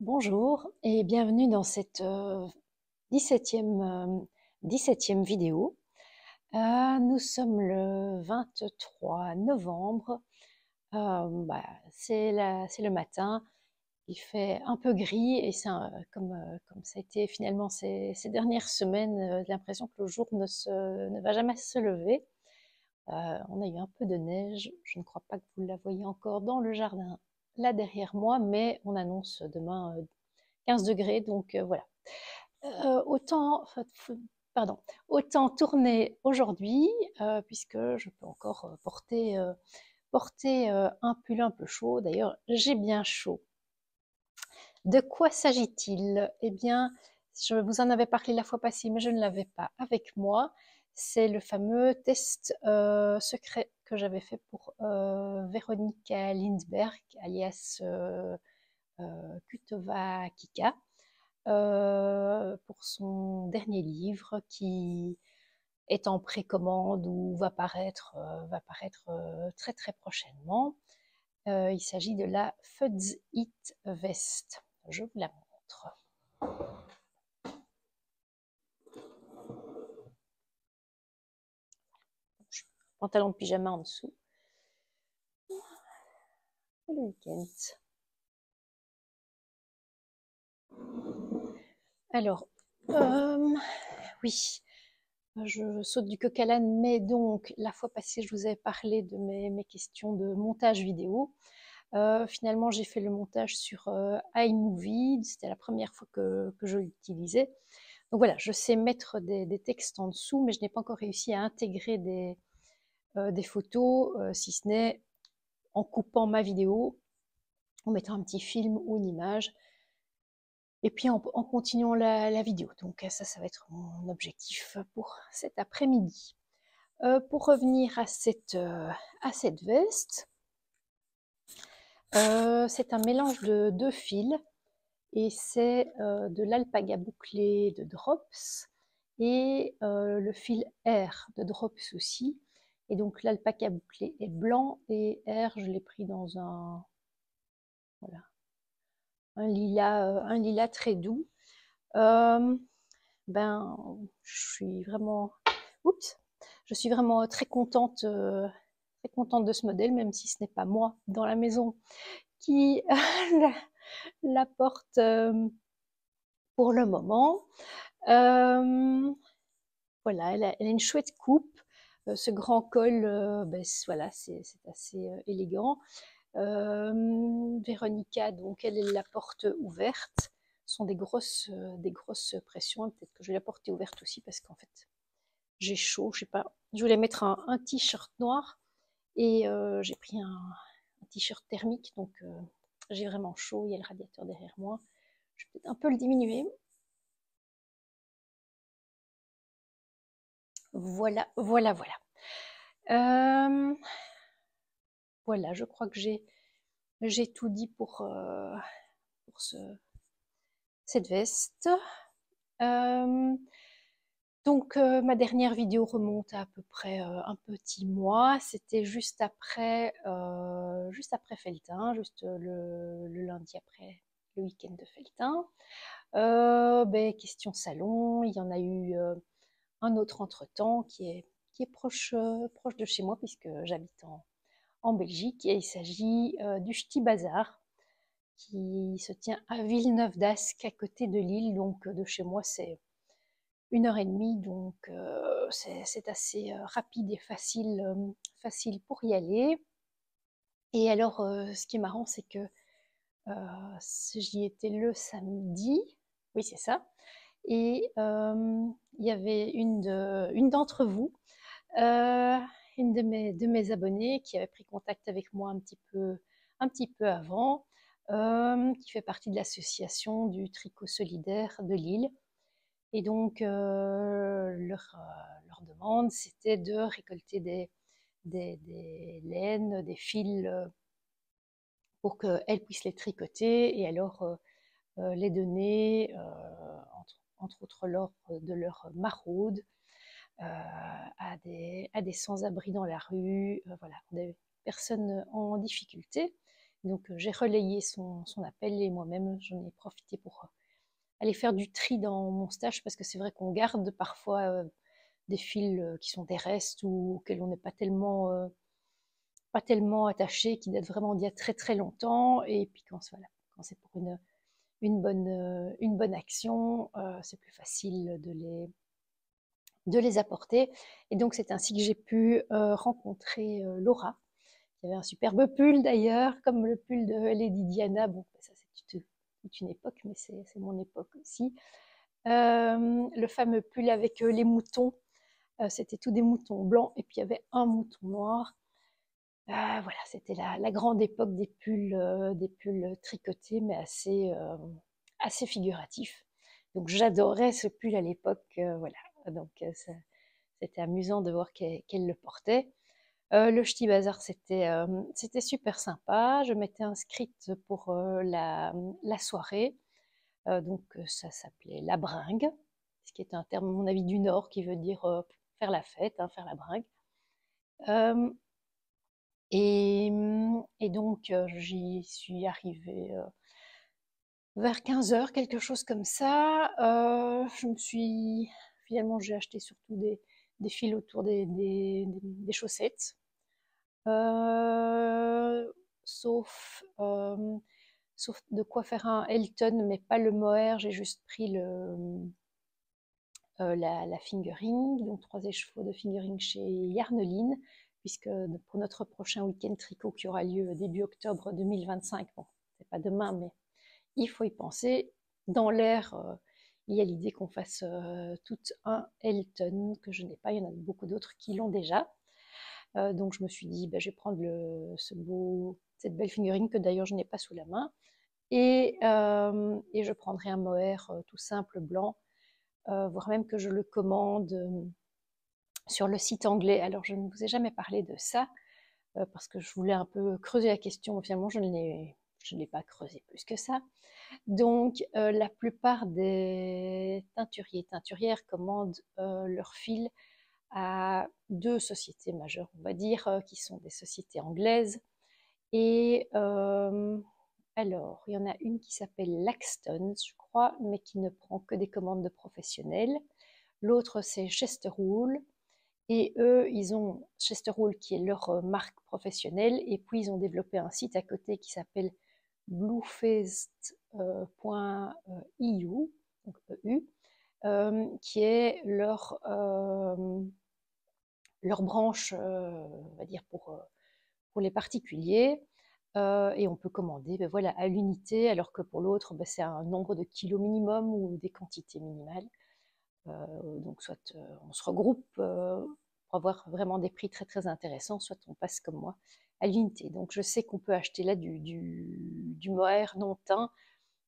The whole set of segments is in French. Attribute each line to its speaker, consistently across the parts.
Speaker 1: Bonjour et bienvenue dans cette 17e vidéo. Nous sommes le 23 novembre. C'est le matin. Il fait un peu gris et comme ça a été finalement ces dernières semaines, j'ai l'impression que le jour ne va jamais se lever. On a eu un peu de neige. Je ne crois pas que vous la voyez encore dans le jardin là derrière moi, mais on annonce demain 15 degrés, donc voilà. Pardon, autant tourner aujourd'hui, puisque je peux encore porter un pull un peu chaud. D'ailleurs, j'ai bien chaud. De quoi s'agit-il? Eh bien, je vous en avais parlé la fois passée, mais je ne l'avais pas avec moi. C'est le fameux test secret que j'avais fait pour Veronica Lindberg, alias Kutova Kika. Pour son dernier livre qui est en précommande ou va paraître très très prochainement. Il s'agit de la Fuzz It Vest. Je vous la montre. Pantalon de pyjama en dessous. Et le week-end. Alors, oui, je saute du coq à l'âne, mais donc la fois passée, je vous avais parlé de mes questions de montage vidéo. Finalement, j'ai fait le montage sur iMovie. C'était la première fois que je l'utilisais. Donc voilà, je sais mettre des textes en dessous, mais je n'ai pas encore réussi à intégrer des photos, si ce n'est en coupant ma vidéo, en mettant un petit film ou une image, et puis en continuant la vidéo. Donc ça va être mon objectif pour cet après-midi. Pour revenir à cette veste, c'est un mélange de deux fils et c'est de l'alpaga bouclé de Drops et le fil R de Drops aussi. Et donc l'alpaga bouclé est blanc et R, je l'ai pris dans voilà, un lilas très doux. Ben, je suis vraiment très contente de ce modèle, même si ce n'est pas moi dans la maison qui la porte pour le moment. Voilà, elle a une chouette coupe. Ce grand col, voilà, c'est assez élégant. Véronica, donc elle la porte ouverte. Ce sont des grosses pressions. Peut-être que je vais la porter ouverte aussi parce qu'en fait, j'ai chaud. Je sais pas. Je voulais mettre un t-shirt noir et j'ai pris un t-shirt thermique, donc j'ai vraiment chaud. Il y a le radiateur derrière moi. Je vais peut-être un peu le diminuer. Voilà. Voilà, je crois que j'ai tout dit pour cette veste. Donc ma dernière vidéo remonte à peu près un petit mois. C'était juste après Felletin, juste le lundi après le week-end de Felletin. Question salon, il y en a eu un autre entre-temps qui est proche de chez moi puisque j'habite en Belgique, et il s'agit du Ch'ti Bazar qui se tient à Villeneuve d'Ascq à côté de Lille, donc de chez moi c'est 1 heure et demie, donc c'est assez rapide et facile pour y aller. Et alors ce qui est marrant, c'est que j'y étais le samedi, oui c'est ça, et il y avait une d'entre vous, euh, une de mes abonnés qui avait pris contact avec moi un petit peu avant, qui fait partie de l'association du tricot solidaire de Lille. Et donc, leur demande, c'était de récolter des laines, des fils pour qu'elles puissent les tricoter et alors les donner, entre autres lors de leur maraude, à des sans-abri dans la rue, voilà, des personnes en difficulté. Donc j'ai relayé son appel et moi-même j'en ai profité pour aller faire du tri dans mon stash parce que c'est vrai qu'on garde parfois des fils qui sont des restes ou auxquels on n'est pas tellement attaché, qui datent vraiment d'il y a très très longtemps. Et puis voilà, quand c'est pour une bonne action, c'est plus facile de les apporter. Et donc c'est ainsi que j'ai pu rencontrer Laura, qui avait un superbe pull d'ailleurs, comme le pull de Lady Diana. Bon, ça c'est toute une époque, mais c'est mon époque aussi. Le fameux pull avec les moutons, c'était tous des moutons blancs, et puis il y avait un mouton noir. Voilà, c'était la grande époque des pulls tricotés, mais assez figuratifs. Donc j'adorais ce pull à l'époque, voilà. Donc c'était amusant de voir qu'elle le portait. Le Ch'ti Bazar, c'était super sympa. Je m'étais inscrite pour la soirée. Donc ça s'appelait la bringue, ce qui est un terme, à mon avis, du Nord, qui veut dire faire la fête, hein, faire la bringue. Euh, et donc j'y suis arrivée vers 15 heures, quelque chose comme ça. Finalement, j'ai acheté surtout des fils autour des chaussettes. Euh, sauf, euh, sauf de quoi faire un Elton, mais pas le mohair. J'ai juste pris la fingering, donc 3 écheveaux de fingering chez Yarneline, puisque pour notre prochain week-end tricot qui aura lieu début octobre 2025, bon, c'est pas demain, mais il faut y penser. Dans l'air, il y a l'idée qu'on fasse tout un Elton, que je n'ai pas, il y en a beaucoup d'autres qui l'ont déjà. Donc je me suis dit, je vais prendre cette belle fingering que d'ailleurs je n'ai pas sous la main, et je prendrai un mohair tout simple blanc, voire même que je le commande sur le site anglais. Alors je ne vous ai jamais parlé de ça parce que je voulais un peu creuser la question, mais finalement je ne l'ai pas creusé plus que ça. Donc la plupart des teinturières commandent leur fil à 2 sociétés majeures, on va dire, qui sont des sociétés anglaises. Et alors, il y en a une qui s'appelle Laxton, je crois, mais qui ne prend que des commandes de professionnels. L'autre, c'est Chesterwool. Et eux, ils ont Chesterwool qui est leur marque professionnelle. Et puis, ils ont développé un site à côté qui s'appelle bluefest.eu, donc EU, qui est leur branche, on va dire, pour les particuliers. Et on peut commander voilà, à l'unité, alors que pour l'autre, c'est un nombre de kilos minimum ou des quantités minimales. Donc soit on se regroupe pour avoir vraiment des prix très très intéressants, soit on passe comme moi à l'unité. Donc je sais qu'on peut acheter là du mohair non teint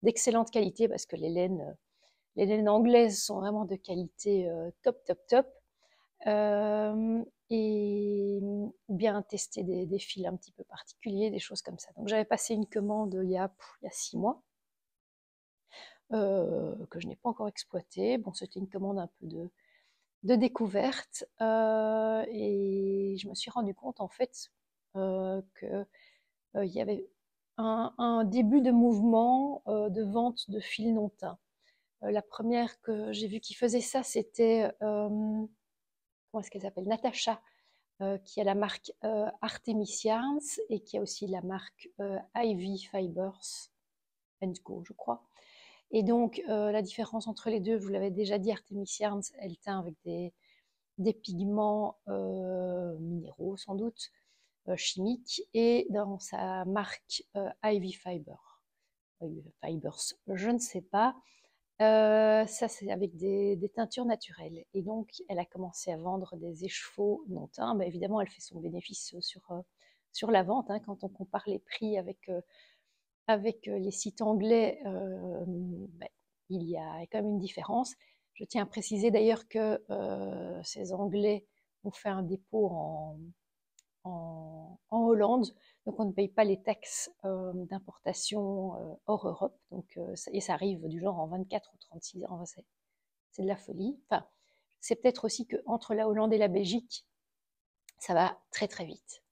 Speaker 1: d'excellente qualité parce que les laines anglaises sont vraiment de qualité top top top. Et bien tester des fils un petit peu particuliers, des choses comme ça. Donc j'avais passé une commande il y a 6 mois, que je n'ai pas encore exploitée. Bon, c'était une commande un peu de découverte, et je me suis rendu compte en fait que il y avait un début de mouvement de vente de fils non teints. La première que j'ai vue qui faisait ça, c'était comment est-ce qu'elle s'appelle, Natacha, qui a la marque Artemis Yarns et qui a aussi la marque Ivy Fibers Co, je crois. Et donc, la différence entre les deux, je vous l'avais déjà dit, Artemis Yarns, elle teint avec des pigments minéraux, sans doute, chimiques, et dans sa marque Ivy Fibers, je ne sais pas, ça, c'est avec des teintures naturelles. Et donc, elle a commencé à vendre des écheveaux non teints. Évidemment, elle fait son bénéfice sur la vente. Hein, quand on compare les prix avec les sites anglais, il y a quand même une différence. Je tiens à préciser d'ailleurs que ces Anglais ont fait un dépôt en Hollande, donc on ne paye pas les taxes d'importation hors Europe, donc, et ça arrive du genre en 24 ou 36 heures, c'est de la folie. Enfin, c'est peut-être aussi qu'entre la Hollande et la Belgique, ça va très très vite.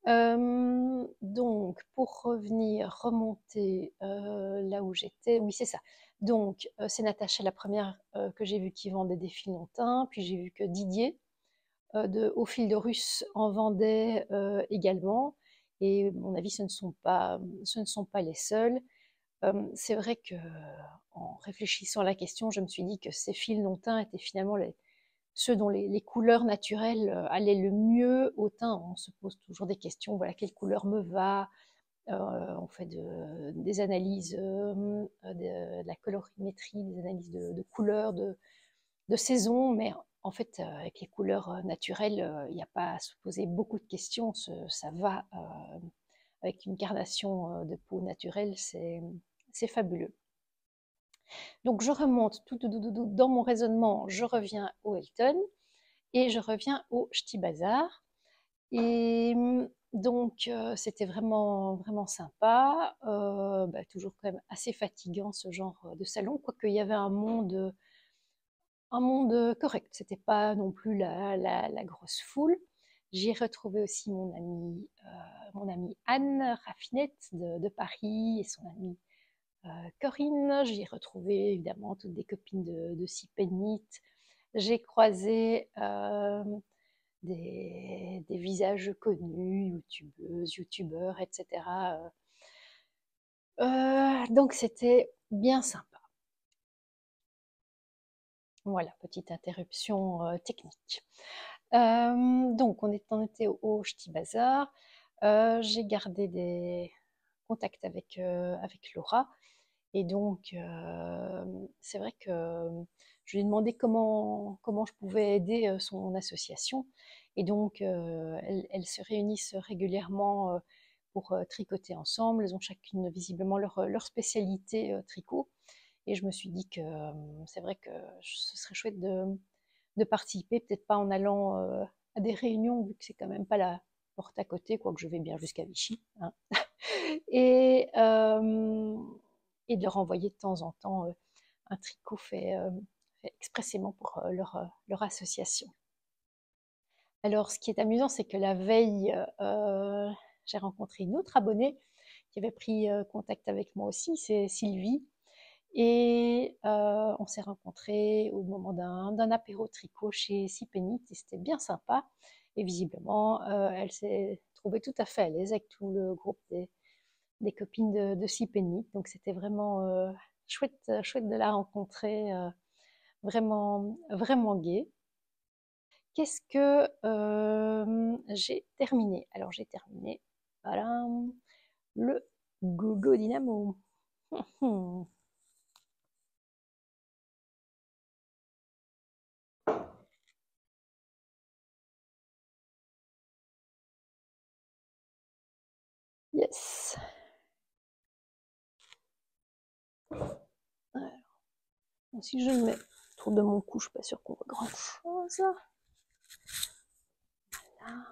Speaker 1: Donc, pour remonter là où j'étais, oui, c'est ça. Donc, c'est Natacha la première que j'ai vue qui vendait des fils non teints, puis j'ai vu que Didier Au fil de Russe en vendait également. Et à mon avis, ce ne sont pas les seuls. C'est vrai que, en réfléchissant à la question, je me suis dit que ces fils non teints étaient finalement ceux dont les couleurs naturelles allaient le mieux au teint. On se pose toujours des questions, voilà, quelle couleur me va. On fait des analyses de la colorimétrie, des analyses de couleurs, de saison, mais en fait, avec les couleurs naturelles, il n'y a pas à se poser beaucoup de questions. Ça va avec une carnation de peau naturelle, c'est fabuleux. Donc je remonte tout dans mon raisonnement, je reviens au Elton et je reviens au Ch'ti Bazar. Et donc c'était vraiment sympa, toujours quand même assez fatigant ce genre de salon, quoique il y avait un monde correct. C'était pas non plus la grosse foule. J'y ai retrouvé aussi mon amie Anne Raffinette de Paris et son amie Corinne. J'y ai retrouvé évidemment toutes des copines de Sipénite. J'ai croisé des visages connus, youtubeuses, youtubeurs, etc. Donc c'était bien sympa. Voilà, petite interruption technique. Donc, on était au Ch'ti Bazar. J'ai gardé des contacts avec Laura. Et donc, c'est vrai que je lui ai demandé comment je pouvais aider son association. Et donc, elles se réunissent régulièrement pour tricoter ensemble. Elles ont chacune visiblement leur spécialité tricot. Et je me suis dit que c'est vrai que ce serait chouette de participer, peut-être pas en allant à des réunions, vu que c'est quand même pas la porte à côté, quoique je vais bien jusqu'à Vichy, hein. et, euh, et de leur envoyer de temps en temps un tricot fait expressément pour leur association. Alors, ce qui est amusant, c'est que la veille, j'ai rencontré une autre abonnée qui avait pris contact avec moi aussi, c'est Sylvie. Et on s'est rencontrés au moment d'un apéro tricot chez Sipénite et c'était bien sympa. Et visiblement, elle s'est trouvée tout à fait à l'aise avec tout le groupe des copines de Sipénite. Donc c'était vraiment chouette de la rencontrer, vraiment gai. Qu'est-ce que j'ai terminé? Alors j'ai terminé, voilà, le Gogo Dynamo. Yes. Si je le mets autour de mon cou, je suis pas sûre qu'on voit grand chose. Là,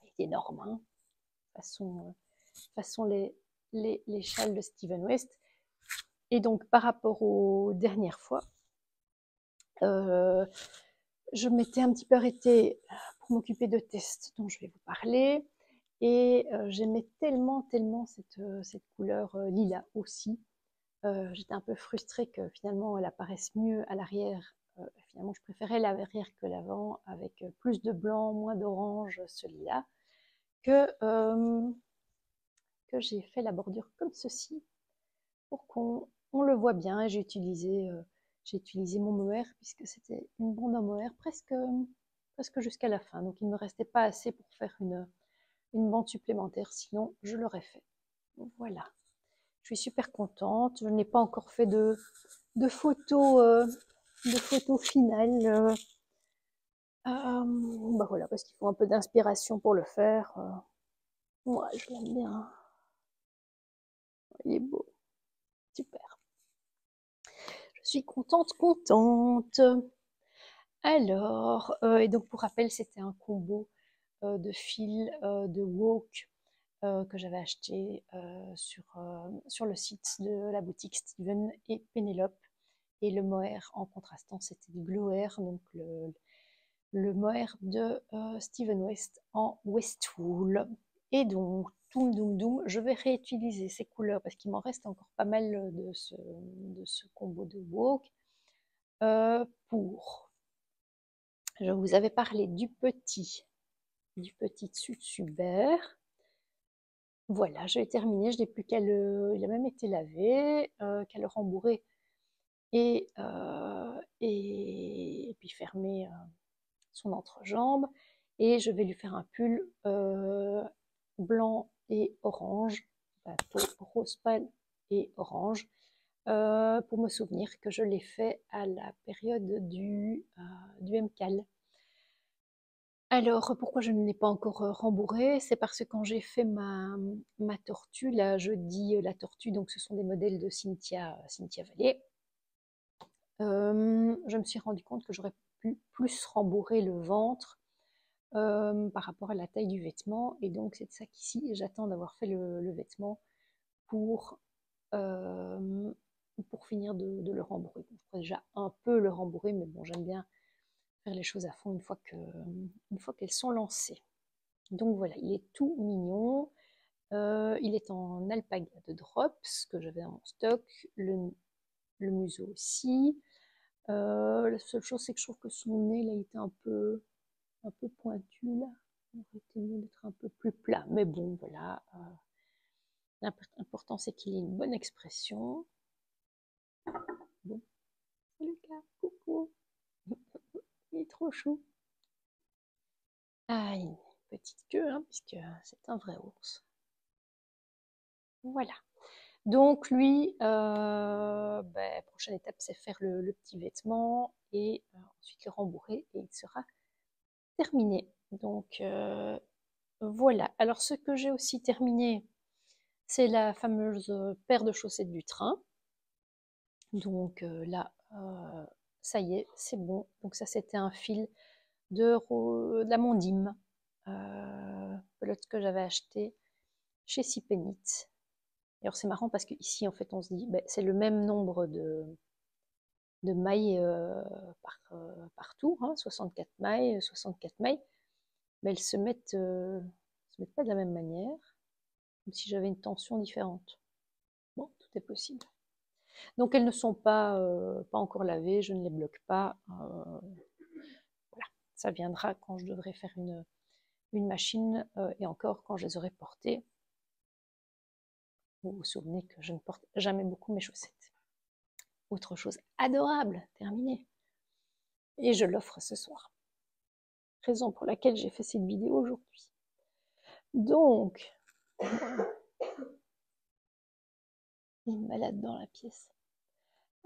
Speaker 1: il est énorme, hein. Façon les châles de Steven West. Et donc, par rapport aux dernières fois, je m'étais un petit peu arrêtée pour m'occuper de tests dont je vais vous parler. Et j'aimais tellement cette couleur lilas aussi. J'étais un peu frustrée que finalement elle apparaisse mieux à l'arrière. Finalement, je préférais l'arrière que l'avant, avec plus de blanc, moins d'orange, celui-là, que, que j'ai fait la bordure comme ceci pour qu'on le voit bien. Et j'ai utilisé mon mohair puisque c'était une bande en mohair presque jusqu'à la fin. Donc il ne me restait pas assez pour faire une bande supplémentaire, sinon je l'aurais fait. Donc, voilà. Je suis super contente. Je n'ai pas encore fait de photos, de photos finales. Voilà, parce qu'il faut un peu d'inspiration pour le faire. Ouais, je l'aime bien. Il est beau. Super. Je suis contente. Alors, et donc pour rappel, c'était un combo de fils de Woke que j'avais acheté sur le site de la boutique Steven et Pénélope. Et le mohair en contrastant, c'était du glow hair, donc le mohair de Steven West en Westwool. Et donc, doum doum doum, je vais réutiliser ces couleurs parce qu'il m'en reste encore pas mal de ce combo de Woke pour... Je vous avais parlé du petit Tsutsuber. Voilà, j'ai terminé, je n'ai plus qu'à le... Il a même été lavé, qu'à le rembourrer et puis fermer son entrejambe. Et je vais lui faire un pull blanc et orange, rose pâle et orange, pour me souvenir que je l'ai fait à la période du MCAL. Alors, pourquoi je ne l'ai pas encore rembourré? C'est parce que quand j'ai fait ma tortue, là je dis la tortue, donc ce sont des modèles de Cynthia Vallée, je me suis rendu compte que j'aurais pu plus rembourrer le ventre par rapport à la taille du vêtement. Et donc c'est de ça qu'ici j'attends d'avoir fait le vêtement pour finir de le rembourrer. Je pourrais déjà un peu le rembourrer, mais bon, j'aime bien faire les choses à fond une fois qu'elles sont lancées. Donc voilà, il est tout mignon. Il est en alpaga de drops que j'avais dans mon stock, le museau aussi. La seule chose, c'est que je trouve que son nez, là, il était un peu pointu, là. Il aurait été mieux d'être un peu plus plat. Mais bon, voilà. L'important, c'est qu'il ait une bonne expression. Bon, c'est le cas. Coucou. Il est trop chou. Ah, une petite queue, hein, puisque c'est un vrai ours. Voilà. Donc lui, prochaine étape, c'est faire le petit vêtement et ensuite le rembourrer et il sera terminé. Donc voilà. Alors ce que j'ai aussi terminé, c'est la fameuse paire de chaussettes du train. Donc là, ça y est, c'est bon. Donc ça, c'était un fil de la Mondim, pelote que j'avais acheté chez Sipenit. Alors c'est marrant parce qu'ici, en fait, on se dit, c'est le même nombre de mailles par tour, hein, 64 mailles, 64 mailles, mais elles se mettent pas de la même manière, comme si j'avais une tension différente. Bon, tout est possible. Donc elles ne sont pas encore lavées, je ne les bloque pas. Voilà, ça viendra quand je devrais faire une machine et encore quand je les aurai portées. Vous vous souvenez que je ne porte jamais beaucoup mes chaussettes. Autre chose adorable, terminé. Et je l'offre ce soir. Raison pour laquelle j'ai fait cette vidéo aujourd'hui. Donc, il me balade dans la pièce.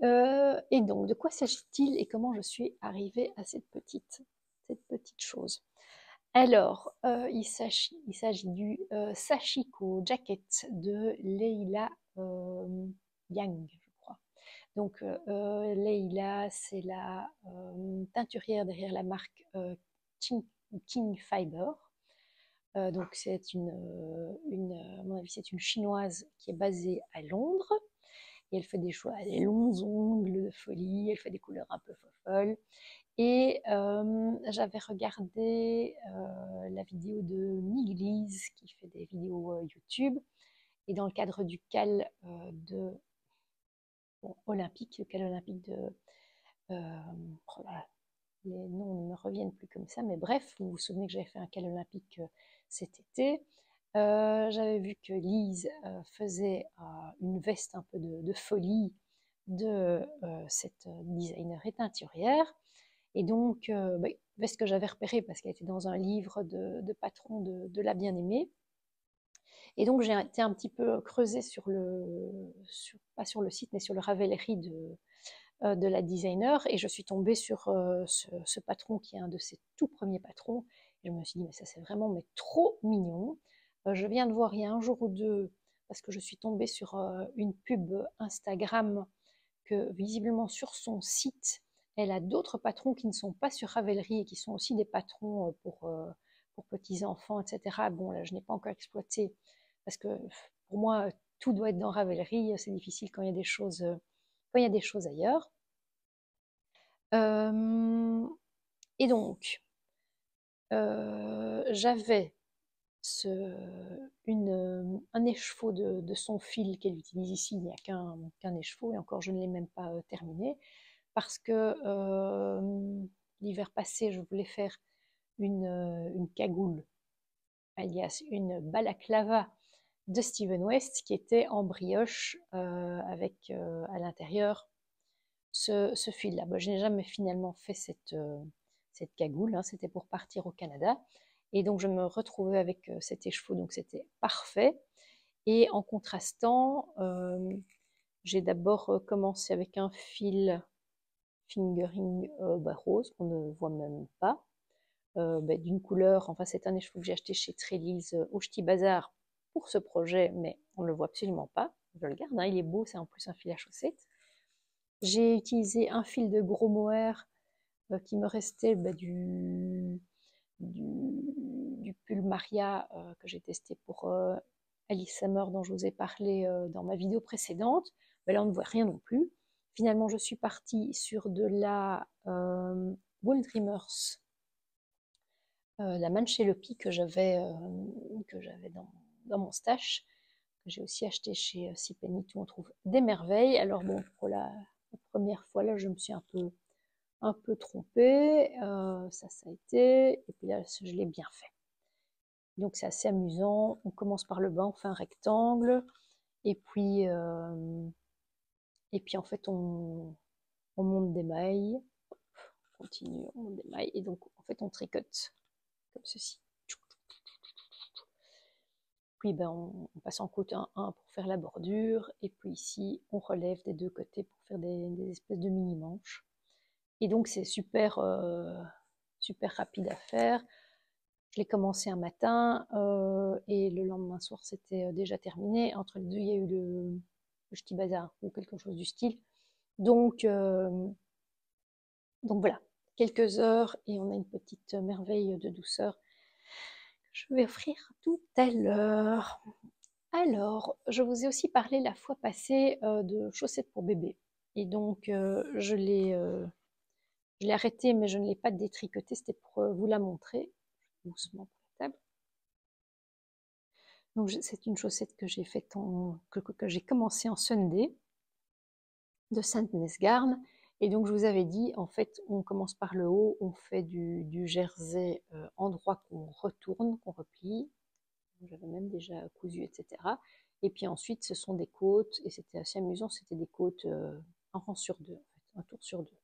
Speaker 1: Et donc, de quoi s'agit-il et comment je suis arrivée à cette petite chose? Alors, il s'agit du Sashiko Jacket de Leila Yang, je crois. Donc, Leila, c'est la teinturière derrière la marque King Fiber. Donc, c'est à mon avis, c'est une chinoise qui est basée à Londres. Et elle fait des choix, des longs ongles de folie, elle fait des couleurs un peu folles. Et j'avais regardé la vidéo de Miglise qui fait des vidéos YouTube. Et dans le cadre du CAL olympique, le CAL olympique de... oh là, les noms ne me reviennent plus comme ça, mais bref, vous vous souvenez que j'avais fait un CAL olympique cet été. J'avais vu que Lise faisait une veste un peu de folie de cette designer et teinturière. Et donc, veste que j'avais repérée parce qu'elle était dans un livre de patron de la bien-aimée. Et donc, j'ai été un petit peu creusée pas sur le site, mais sur le Ravelry de la designer. Et je suis tombée sur ce patron qui est un de ses tout premiers patrons. Et je me suis dit, mais ça, c'est vraiment trop mignon. Je viens de voir il y a un jour ou deux, parce que je suis tombée sur une pub Instagram, que visiblement sur son site, elle a d'autres patrons qui ne sont pas sur Ravelry et qui sont aussi des patrons pour petits-enfants, etc. Bon, là, je n'ai pas encore exploité parce que pour moi, tout doit être dans Ravelry. C'est difficile quand il y a des choses, ailleurs. Et donc, j'avais un écheveau de son fil qu'elle utilise ici. Il n'y a qu'un écheveau, et encore je ne l'ai même pas terminé, parce que l'hiver passé, je voulais faire une cagoule, alias une balaclava de Steven West, qui était en brioche avec à l'intérieur ce fil-là. Bon, je n'ai jamais finalement fait cette cagoule, hein, c'était pour partir au Canada. Et donc je me retrouvais avec cet écheveau, donc c'était parfait. Et en contrastant, j'ai d'abord commencé avec un fil fingering rose, qu'on ne voit même pas, d'une couleur, enfin c'est un écheveau que j'ai acheté chez Trellis au Ch'ti Bazar pour ce projet, mais on ne le voit absolument pas. Je le garde, hein, il est beau, c'est en plus un fil à chaussettes. J'ai utilisé un fil de gros mohair qui me restait du pull Maria que j'ai testé pour Alice Summer, dont je vous ai parlé dans ma vidéo précédente. Mais là, on ne voit rien non plus. Finalement, je suis partie sur de la Wool Dreamers, la Manchelopi que j'avais dans mon stash, que j'ai aussi acheté chez Cipenny, où on trouve des merveilles. Alors bon, pour la première fois, là, je me suis un peu trompée, ça a été, et puis là, je l'ai bien fait. Donc c'est assez amusant, on commence par le bas, on fait un rectangle, et puis en fait on monte des mailles, on continue, on monte des mailles, et donc en fait on tricote, comme ceci. Puis ben, on passe en côte 1 pour faire la bordure, et puis ici on relève des deux côtés pour faire des espèces de mini-manches. Et donc c'est super, super rapide à faire. Je l'ai commencé un matin et le lendemain soir c'était déjà terminé. Entre les deux, il y a eu le Ch'ti Bazar ou quelque chose du style. Donc voilà, quelques heures et on a une petite merveille de douceur que je vais offrir tout à l'heure. Alors, je vous ai aussi parlé la fois passée de chaussettes pour bébé. Et donc, je l'ai arrêté, mais je ne l'ai pas détricoté. C'était pour vous la montrer. Doucement pour la table. Donc, c'est une chaussette que j'ai faite que j'ai commencé en Sunday de Saint-Nesgarn. Et donc, je vous avais dit, en fait, on commence par le haut, on fait du jersey en droit qu'on retourne, qu'on replie. J'avais même déjà cousu, etc. Et puis ensuite, ce sont des côtes, et c'était assez amusant, c'était des côtes un rang sur deux, en fait, un tour sur deux.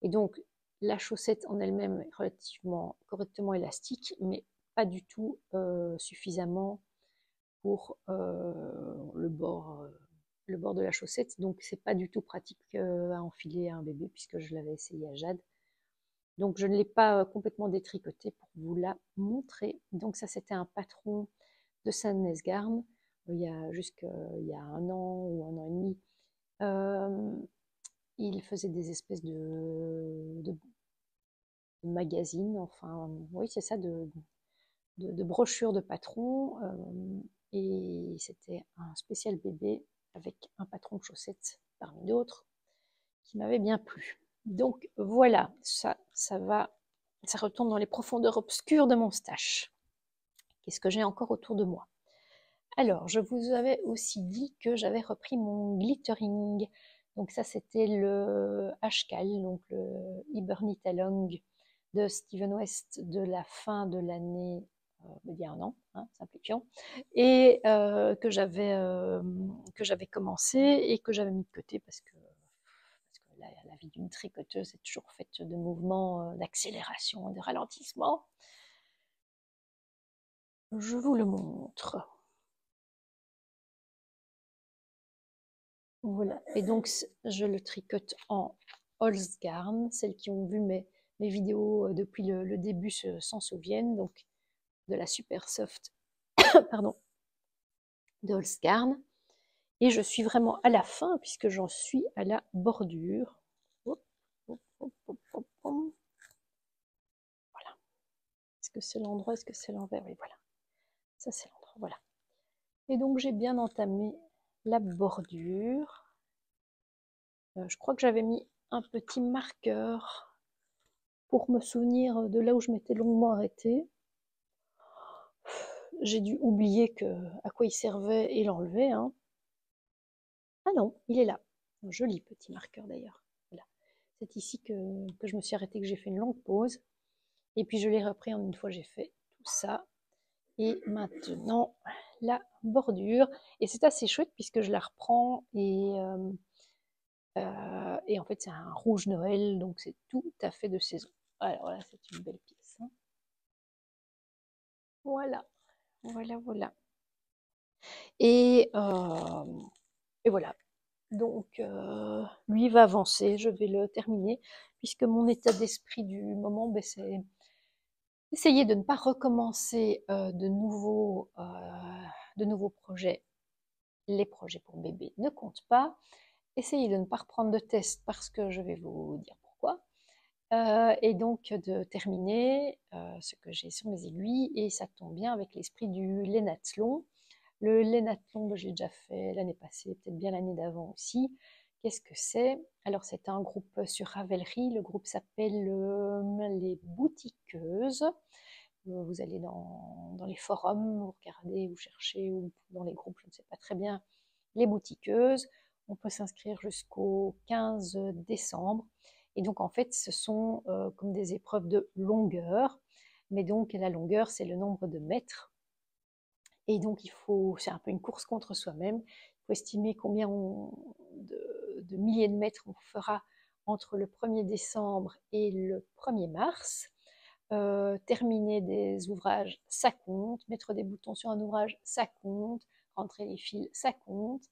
Speaker 1: Et donc, la chaussette en elle-même est relativement correctement élastique, mais pas du tout suffisamment pour le bord de la chaussette. Donc, c'est pas du tout pratique à enfiler à un bébé, puisque je l'avais essayé à Jade. Donc, je ne l'ai pas complètement détricoté pour vous la montrer. Donc, ça, c'était un patron de Saint-Nesgarn, il y a il y a 1 an ou 1 an et demi. Il faisait des espèces de magazines, enfin, oui, c'est ça, de brochures de patrons. Et c'était un spécial bébé avec un patron de chaussettes parmi d'autres qui m'avait bien plu. Donc voilà, ça retourne dans les profondeurs obscures de mon stash. Qu'est-ce que j'ai encore autour de moi? Alors, je vous avais aussi dit que j'avais repris mon glittering. Donc ça, c'était le Ashcal, donc le Hibernitalong de Steven West de la fin de l'année, il y a 1 an, hein, simplifiant, et que j'avais commencé et que j'avais mis de côté parce que la vie d'une tricoteuse est toujours faite de mouvements d'accélération et de ralentissement. Je vous le montre. Voilà, et donc je le tricote en Holzgarn. Celles qui ont vu mes vidéos depuis le début s'en souviennent, donc de la super soft pardon, de Holzgarn. Et je suis vraiment à la fin puisque j'en suis à la bordure. Hop, hop, hop, hop, hop, hop. Voilà. Est-ce que c'est l'endroit? Est-ce que c'est l'envers? Oui, voilà. Ça, c'est l'endroit. Voilà. Et donc, j'ai bien entamé la bordure. Je crois que j'avais mis un petit marqueur pour me souvenir de là où je m'étais longuement arrêtée. J'ai dû oublier à quoi il servait et l'enlever, hein. Ah non, il est là. Un joli petit marqueur d'ailleurs. Voilà. C'est ici que je me suis arrêtée, que j'ai fait une longue pause. Et puis je l'ai repris en une fois j'ai fait tout ça. Et maintenant, la bordure. Et c'est assez chouette puisque je la reprends et en fait c'est un rouge Noël, donc c'est tout à fait de saison. Alors là, c'est une belle pièce, hein. Voilà, voilà, voilà. Et, euh, et voilà. Donc, lui va avancer, je vais le terminer, puisque mon état d'esprit du moment, ben, c'est essayer de ne pas recommencer de nouveaux projets. Les projets pour bébé ne comptent pas. Essayez de ne pas reprendre de test parce que je vais vous dire pourquoi. Et donc de terminer ce que j'ai sur mes aiguilles, et ça tombe bien avec l'esprit du Lénathlon. Le Lénathlon, j'ai déjà fait l'année passée, peut-être bien l'année d'avant aussi. Qu'est-ce que c'est? Alors c'est un groupe sur Ravelry, le groupe s'appelle les Boutiqueuses. Vous allez dans les forums, vous regardez, vous cherchez, ou dans les groupes, je ne sais pas très bien, les Boutiqueuses. On peut s'inscrire jusqu'au 15 décembre. Et donc en fait, ce sont comme des épreuves de longueur. Mais donc la longueur, c'est le nombre de mètres. Et donc c'est un peu une course contre soi-même. Il faut estimer combien de milliers de mètres on fera entre le 1er décembre et le 1er mars. Terminer des ouvrages, ça compte. Mettre des boutons sur un ouvrage, ça compte. Rentrer les fils, ça compte.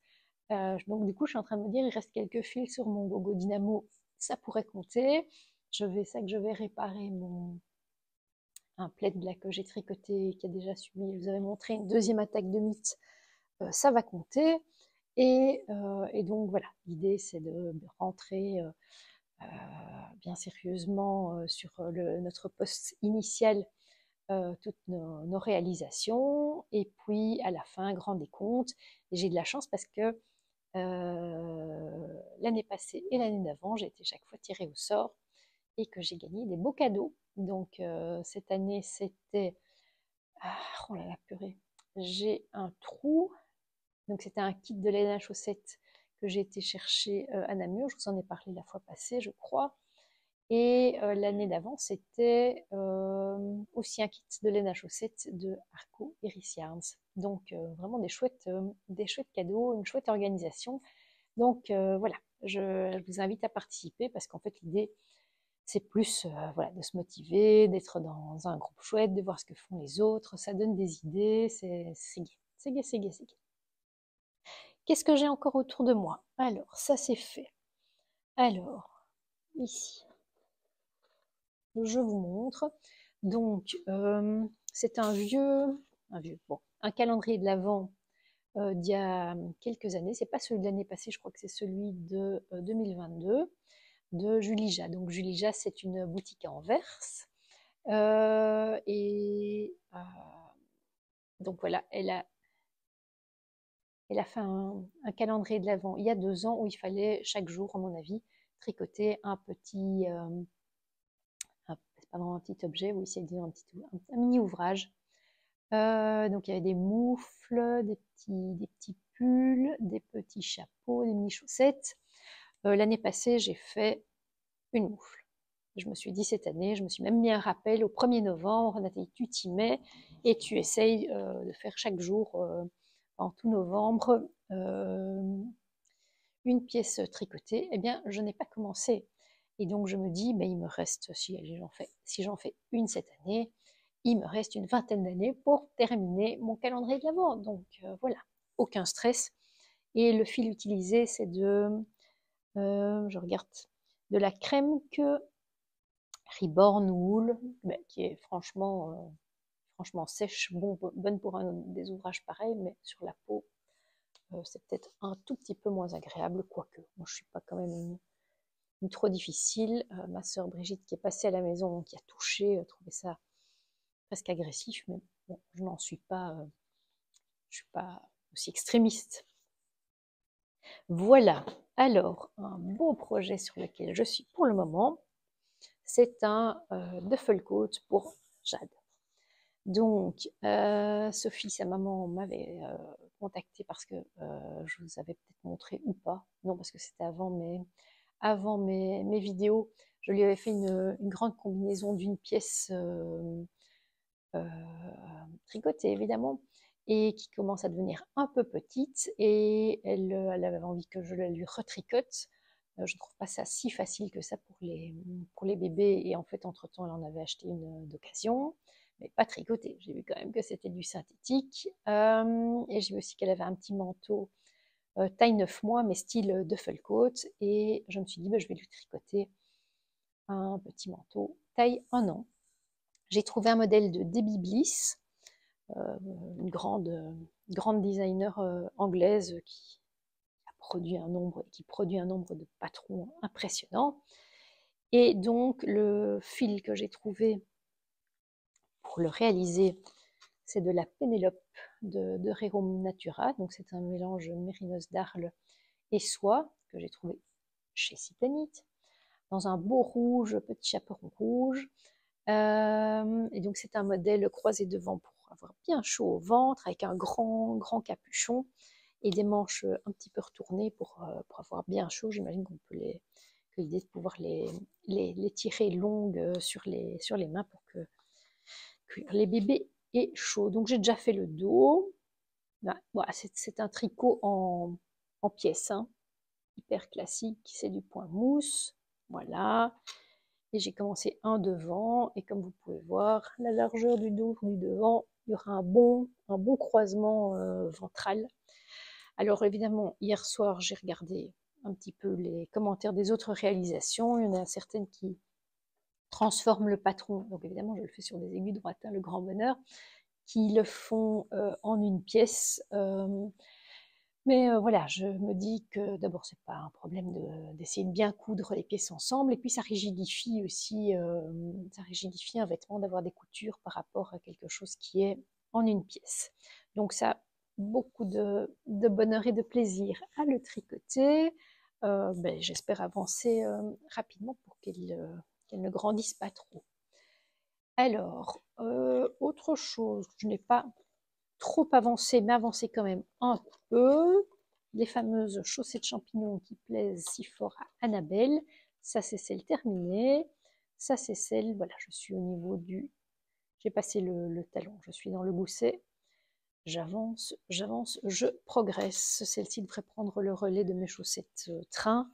Speaker 1: Donc du coup, je suis en train de me dire, il reste quelques fils sur mon Gogo Dynamo, ça pourrait compter. Je vais réparer un plaid là que j'ai tricoté, qui a déjà subi, je vous avais montré une deuxième attaque de mythe, ça va compter. Et donc voilà, l'idée c'est de rentrer bien sérieusement sur notre poste initial, toutes nos réalisations, et puis à la fin, grand décompte. Et j'ai de la chance parce que l'année passée et l'année d'avant, j'ai été chaque fois tirée au sort et que j'ai gagné des beaux cadeaux. Donc cette année, c'était... Ah, oh là là, purée. J'ai un trou. Donc c'était un kit de laine à chaussettes que j'ai été chercher à Namur. Je vous en ai parlé la fois passée, je crois. Et l'année d'avant, c'était aussi un kit de laine à chaussettes de Arco Iris Yarns. Donc vraiment des chouettes cadeaux, une chouette organisation. Donc voilà, je vous invite à participer parce qu'en fait l'idée c'est plus voilà, de se motiver, d'être dans un groupe chouette, de voir ce que font les autres, ça donne des idées, c'est gai, c'est gai, c'est gai, c'est gai. Qu'est-ce que j'ai encore autour de moi? Alors, ça c'est fait. Alors, ici, je vous montre. Donc, c'est un calendrier de l'Avent d'il y a quelques années. C'est pas celui de l'année passée, je crois que c'est celui de 2022, de Julie Ja. Donc, Julie Ja, c'est une boutique à Anvers. Donc voilà, elle a fait un calendrier de l'Avent il y a 2 ans où il fallait chaque jour, à mon avis, tricoter un petit, c'est pas vraiment un petit objet, oui, c'est un mini ouvrage. Donc il y avait des moufles, des petits pulls, des petits chapeaux, des mini chaussettes. L'année passée, j'ai fait une moufle. Je me suis dit cette année, je me suis même mis un rappel au 1er novembre, Nathalie, tu t'y mets et tu essayes de faire chaque jour en tout novembre une pièce tricotée. Eh bien, je n'ai pas commencé. Et donc je me dis, ben, il me reste, si j'en fais une cette année, il me reste une vingtaine d'années pour terminer mon calendrier de l'Avent. Donc voilà, aucun stress. Et le fil utilisé, c'est je regarde, de la crème que Reborn Wool, qui est franchement sèche, bonne pour des ouvrages pareils, mais sur la peau, c'est peut-être un tout petit peu moins agréable, quoique. Moi, je suis pas quand même une trop difficile. Ma sœur Brigitte, qui est passée à la maison, qui a touché, trouvait ça presque agressif, mais bon, je n'en suis pas, je suis pas aussi extrémiste. Voilà. Alors, un beau projet sur lequel je suis pour le moment, c'est un duffel-coat pour Jade. Donc, Sophie, sa maman, m'avait contacté parce que je vous avais peut-être montré ou pas. Non, parce que c'était avant mes vidéos. Je lui avais fait une grande combinaison d'une pièce tricotée, évidemment, et qui commence à devenir un peu petite. Et elle avait envie que je la lui retricote. Je ne trouve pas ça si facile que ça pour les bébés. Et en fait, entre-temps, elle en avait acheté une d'occasion, mais pas tricotée. J'ai vu quand même que c'était du synthétique. Et j'ai vu aussi qu'elle avait un petit manteau taille 9 mois, mais style duffel-coat. Et je me suis dit, bah, je vais lui tricoter un petit manteau taille 1 an. J'ai trouvé un modèle de Debbie Bliss, une grande designer anglaise qui produit un nombre de patrons impressionnant. Et donc, le fil que j'ai trouvé pour le réaliser, c'est de la Pénélope de Rerum Natura. Donc, c'est un mélange mérinos d'Arles et soie que j'ai trouvé chez Cyplanite, dans un beau rouge, petit chaperon rouge. Et donc, c'est un modèle croisé devant pour avoir bien chaud au ventre, avec un grand capuchon et des manches un petit peu retournées pour avoir bien chaud. J'imagine que l'idée est de pouvoir les tirer longues sur les mains pour que les bébés aient chaud. Donc, j'ai déjà fait le dos. Voilà, c'est un tricot en pièces, hein, hyper classique. C'est du point mousse. Voilà. Et j'ai commencé un devant, et comme vous pouvez voir, la largeur du dos du devant, il y aura un bon croisement ventral. Alors évidemment, hier soir, j'ai regardé un petit peu les commentaires des autres réalisations. Il y en a certaines qui transforment le patron, donc évidemment, je le fais sur des aiguilles droites, hein, le grand bonheur, qui le font en une pièce. Mais voilà, je me dis que d'abord, c'est pas un problème d'essayer de bien coudre les pièces ensemble, et puis ça rigidifie aussi, ça rigidifie un vêtement d'avoir des coutures par rapport à quelque chose qui est en une pièce. Donc ça, beaucoup de bonheur et de plaisir à le tricoter. Ben, j'espère avancer rapidement pour qu'elle ne grandisse pas trop. Alors, autre chose, je n'ai pas trop avancé, mais avancé quand même un peu. Les fameuses chaussettes champignons qui plaisent si fort à Annabelle. Ça, c'est celle terminée. Ça, c'est celle, voilà, je suis au niveau du... J'ai passé le talon, je suis dans le gousset. J'avance, je progresse. Celle-ci devrait prendre le relais de mes chaussettes train.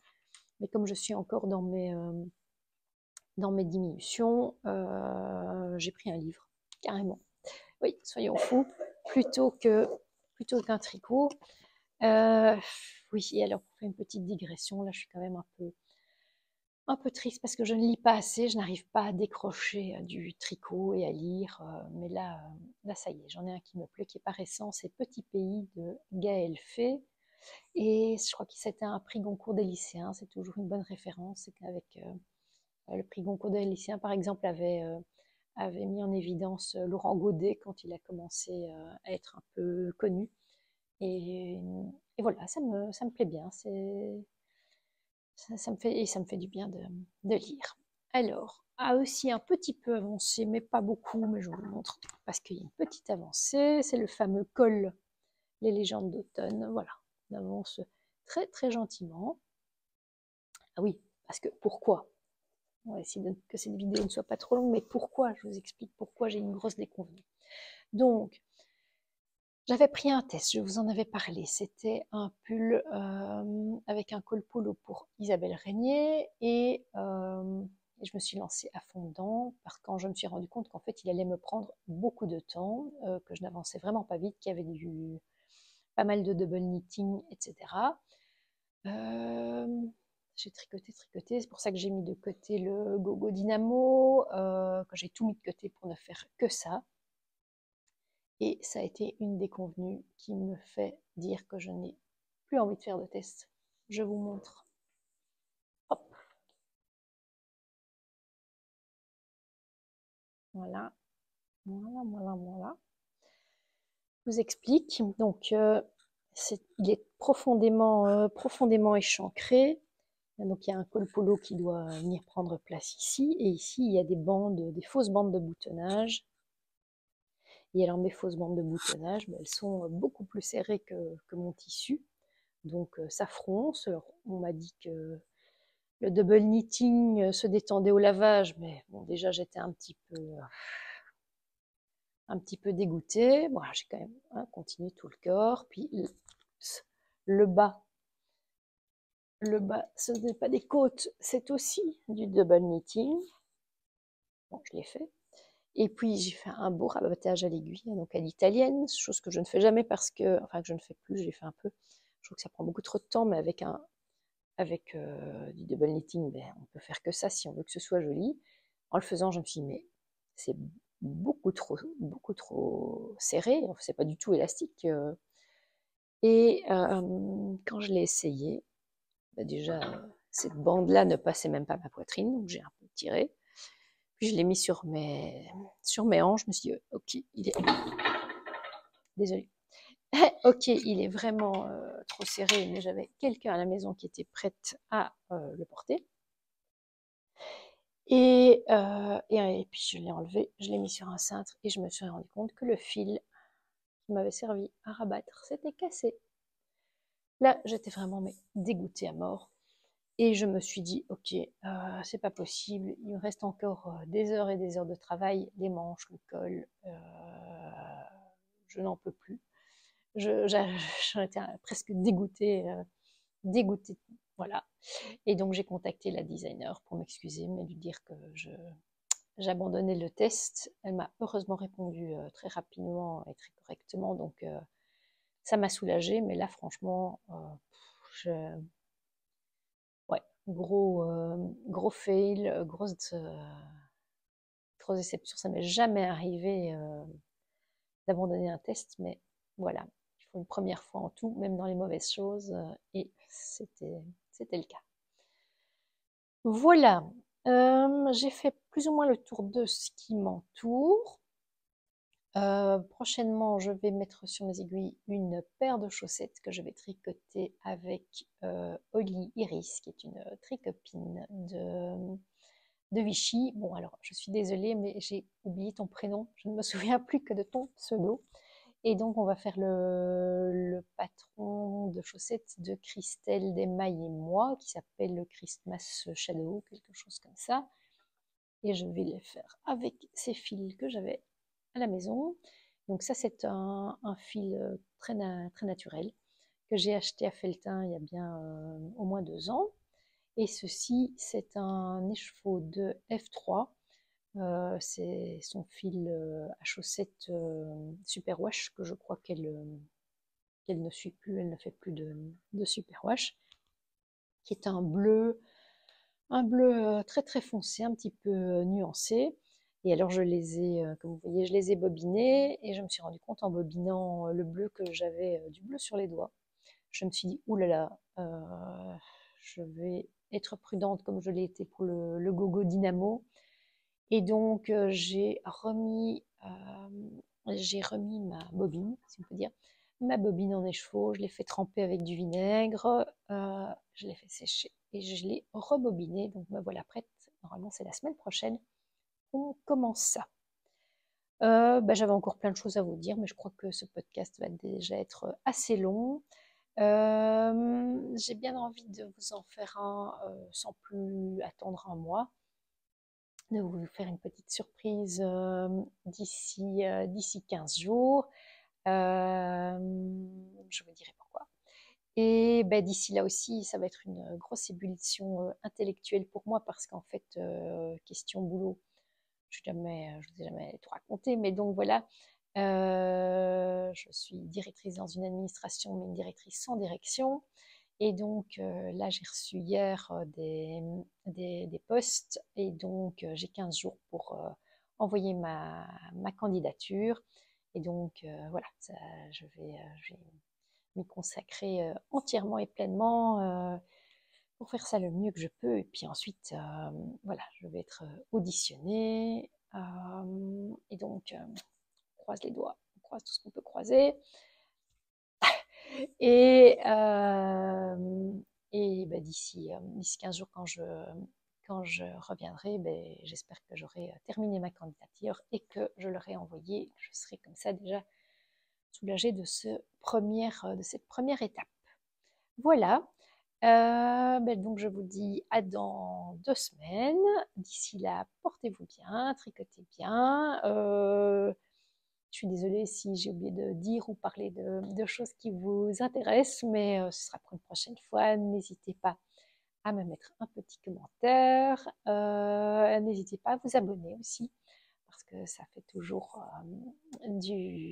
Speaker 1: Mais comme je suis encore dans mes diminutions, j'ai pris un livre, carrément. Oui, soyons fous, plutôt qu'un tricot. Oui, et alors pour faire une petite digression, là je suis quand même un peu triste parce que je ne lis pas assez, je n'arrive pas à décrocher du tricot et à lire. Mais là, ça y est, j'en ai un qui me plaît, qui est pas récent, c'est Petit Pays de Gaël Fay. Et je crois que c'était un prix Goncourt des lycéens, c'est toujours une bonne référence. C'est qu'avec le prix Goncourt des lycéens, par exemple, avait mis en évidence Laurent Godet quand il a commencé à être un peu connu. Et voilà, ça me plaît bien. Ça me fait du bien de lire. Alors, a aussi un petit peu avancé, mais pas beaucoup, mais je vous le montre parce qu'il y a une petite avancée. C'est le fameux col, les légendes d'automne. Voilà, on avance très très gentiment. Ah oui, parce que pourquoi? On va essayer que cette vidéo ne soit pas trop longue, mais pourquoi? Je vous explique pourquoi j'ai une grosse déconvenue. Donc, j'avais pris un test, je vous en avais parlé. C'était un pull avec un col polo pour Isabelle Régnier, et je me suis lancée à fond dedans parce que quand je me suis rendu compte qu'en fait il allait me prendre beaucoup de temps, que je n'avançais vraiment pas vite, qu'il y avait pas mal de double knitting, etc. J'ai tricoté, c'est pour ça que j'ai mis de côté le Gogo Dynamo, que j'ai tout mis de côté pour ne faire que ça. Et ça a été une déconvenue qui me fait dire que je n'ai plus envie de faire de test. Je vous montre. Hop. Voilà. Voilà. Je vous explique. Donc, il est profondément échancré. Donc il y a un col polo qui doit venir prendre place ici, et ici il y a des fausses bandes de boutonnage. Et alors mes fausses bandes de boutonnage, elles sont beaucoup plus serrées que mon tissu, donc ça fronce. Alors, on m'a dit que le double knitting se détendait au lavage, mais bon, déjà j'étais un petit peu dégoûtée. Bon, j'ai quand même continué tout le corps, puis le bas, ce n'est pas des côtes, c'est aussi du double knitting. Bon, je l'ai fait. Et puis j'ai fait un beau rabattage à l'aiguille, donc à l'italienne, chose que je ne fais jamais parce que, enfin que je ne fais plus, je l'ai fait un peu. Je trouve que ça prend beaucoup trop de temps, mais avec du double knitting, on peut faire que ça si on veut que ce soit joli. En le faisant, je me suis dit, mais c'est beaucoup trop serré, c'est pas du tout élastique. Et quand je l'ai essayé, déjà, cette bande-là ne passait même pas ma poitrine, donc j'ai un peu tiré. Puis je l'ai mis sur mes hanches, je me suis dit, ok, il est... Désolée. Ok, il est vraiment trop serré, mais j'avais quelqu'un à la maison qui était prête à le porter. Et puis je l'ai enlevé, je l'ai mis sur un cintre et je me suis rendu compte que le fil qui m'avait servi à rabattre s'était cassé. Là, j'étais vraiment dégoûtée à mort. Et je me suis dit, ok, c'est pas possible, il me reste encore des heures et des heures de travail, les manches, le col, je n'en peux plus. J'en étais presque dégoûtée, voilà. Et donc j'ai contacté la designer pour m'excuser, mais lui dire que j'abandonnais le test. Elle m'a heureusement répondu très rapidement et très correctement, donc ça m'a soulagée, mais là franchement, ouais, gros fail, grosse déception. Ça m'est jamais arrivé d'abandonner un test, mais voilà, il faut une première fois en tout, même dans les mauvaises choses, et c'était le cas. Voilà, j'ai fait plus ou moins le tour de ce qui m'entoure. Prochainement, je vais mettre sur mes aiguilles une paire de chaussettes que je vais tricoter avec Oli Iris, qui est une tricopine de Vichy. Bon, alors, je suis désolée, mais j'ai oublié ton prénom. Je ne me souviens plus que de ton pseudo. Et donc, on va faire le patron de chaussettes de Christelle Desmailles et moi, qui s'appelle le Christmas Shadow, quelque chose comme ça. Et je vais les faire avec ces fils que j'avais à la maison. Donc ça, c'est un fil très naturel que j'ai acheté à Felletin il y a bien au moins 2 ans. Et ceci, c'est un écheveau de F3. C'est son fil à chaussettes superwash que je crois qu'elle ne suit plus, elle ne fait plus de superwash, qui est un bleu très très foncé, un petit peu nuancé. Et alors je les ai, comme vous voyez, je les ai bobinés et je me suis rendu compte en bobinant le bleu que j'avais du bleu sur les doigts. Je me suis dit, oulala, je vais être prudente comme je l'ai été pour le Gogo Dynamo. Et donc j'ai remis ma bobine, si on peut dire, ma bobine en écheveau, je l'ai fait tremper avec du vinaigre, je l'ai fait sécher et je l'ai rebobinée. Donc me voilà prête. Normalement, c'est la semaine prochaine. On commence ça. J'avais encore plein de choses à vous dire, mais je crois que ce podcast va déjà être assez long. J'ai bien envie de vous en faire un sans plus attendre un mois, de vous faire une petite surprise d'ici 15 jours. Je vous dirai pourquoi. Et d'ici là aussi, ça va être une grosse ébullition intellectuelle pour moi parce qu'en fait, question boulot, je ne vous ai jamais tout raconté, mais donc voilà, je suis directrice dans une administration, mais une directrice sans direction. Et donc là, j'ai reçu hier des postes et donc j'ai 15 jours pour envoyer ma candidature. Et donc voilà, je vais m'y consacrer entièrement et pleinement pour faire ça le mieux que je peux. Et puis ensuite, voilà, je vais être auditionnée. Et donc, on croise les doigts, on croise tout ce qu'on peut croiser. Et Et ben, d'ici 15 jours, quand je reviendrai, ben, j'espère que j'aurai terminé ma candidature et que je l'aurai envoyée. Je serai comme ça déjà soulagée de cette première étape. Voilà. Ben donc je vous dis à dans 2 semaines. D'ici là, portez-vous bien, tricotez bien. Je suis désolée si j'ai oublié de dire ou parler de choses qui vous intéressent, mais ce sera pour une prochaine fois. N'hésitez pas à me mettre un petit commentaire. N'hésitez pas à vous abonner aussi, parce que ça fait toujours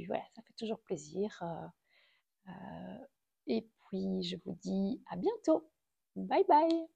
Speaker 1: voilà, ça fait toujours plaisir. Et puis je vous dis à bientôt. Bye bye.